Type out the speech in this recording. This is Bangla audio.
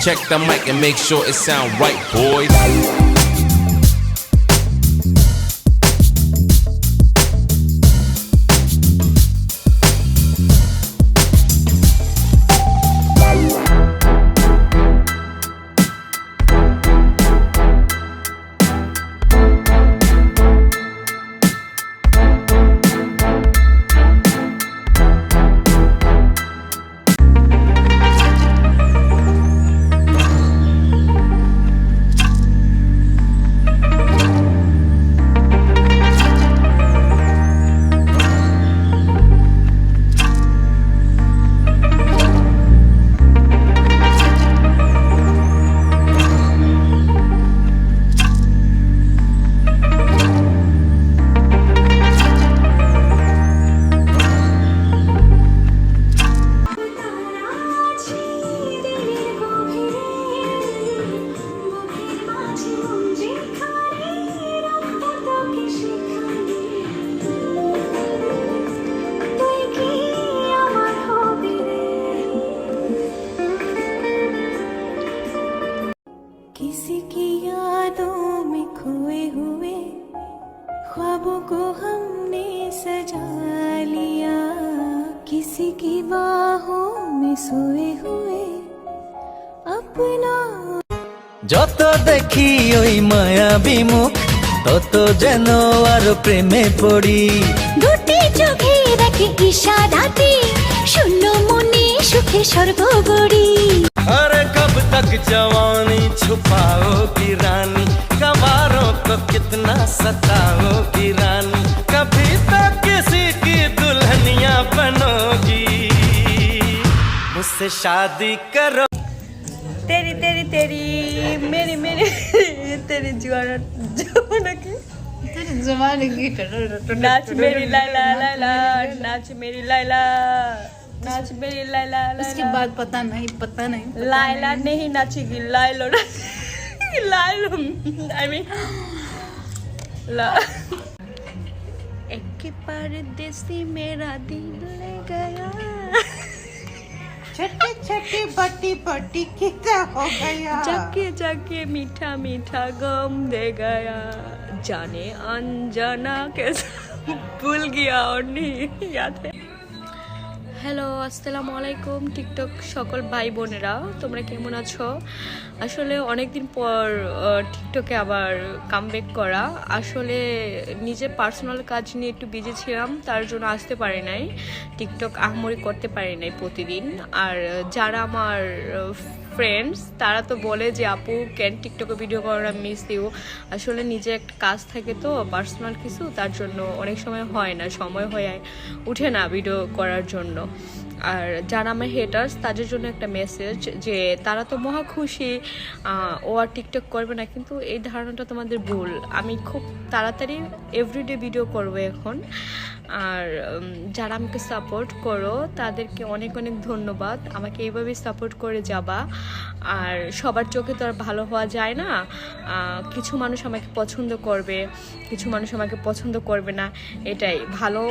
check the mic and make sure it sound right, boys. किसी की यादों में खोए हुए ख्वाबों को हमने सजा लिया किसी की बाहों में सोए हुए अपना যত দেখি ওই মায়াবী মুখ তত যেন আরো প্রেমে পড়ি দুটি চোখে রাখে ইশারাতে শূন্য মনে সুখে স্বর্গ গড়ি अरे कब तक जवानी छुपाओगी रानी कवारों को कितना सताओगी रानी कभी तो किसी की दुल्हनिया बनोगी मुझसे शादी करो तेरी तेरी तेरी मेरी मेरी तेरी जवाना की जमाने की नाच मेरी लैला लैला नाच मेरी लैला नाच मेरी लैला उसके लैला बाद पता नहीं लाइला नहीं नाचेगी लाइलो लाइलो आई मीन एक परदेसी मेरा दिल ले गया छठी छठी बट्टी बट्टी कितना हो गया जाके जाके मीठा मीठा गम दे गया जाने अनजाना कैसा भूल गया और नहीं याद है হ্যালো আসসালামু আলাইকুম টিকটক সকল ভাই বোনেরা তোমরা কেমন আছো আসলে অনেক দিন পর টিকটকে আবার কামব্যাক করা আসলে নিজের পার্সোনাল কাজ নিয়ে একটু বিজি ছিলাম তার জন্য আসতে পারি নাই টিকটক আহমরি করতে পারি নাই প্রতিদিন আর যারা আমার ফ্রেন্ডস তারা তো বলে যে আপু কেন টিকটকে ভিডিও করা মিস ইউ আসলে নিজে একটা কাজ থাকে তো পার্সোনাল কিছু তার জন্য অনেক সময় হয় না সময় হয়ে উঠে না ভিডিও করার জন্য আর যারা আমার হেটার্স তাদের জন্য একটা মেসেজ যে তারা তো মহা খুশি ও আর টিকটক করবে না কিন্তু এই ধারণাটা তোমাদের ভুল আমি খুব তাড়াতাড়ি এভরিডে ভিডিও করবো এখন আর যারা আমাকে সাপোর্ট করো তাদেরকে অনেক অনেক ধন্যবাদ আমাকে এইভাবেই সাপোর্ট করে যাবা আর সবার চোখে তো আর ভালো হওয়া যায় না কিছু মানুষ আমাকে পছন্দ করবে কিছু মানুষ আমাকে পছন্দ করবে না এটাই ভালো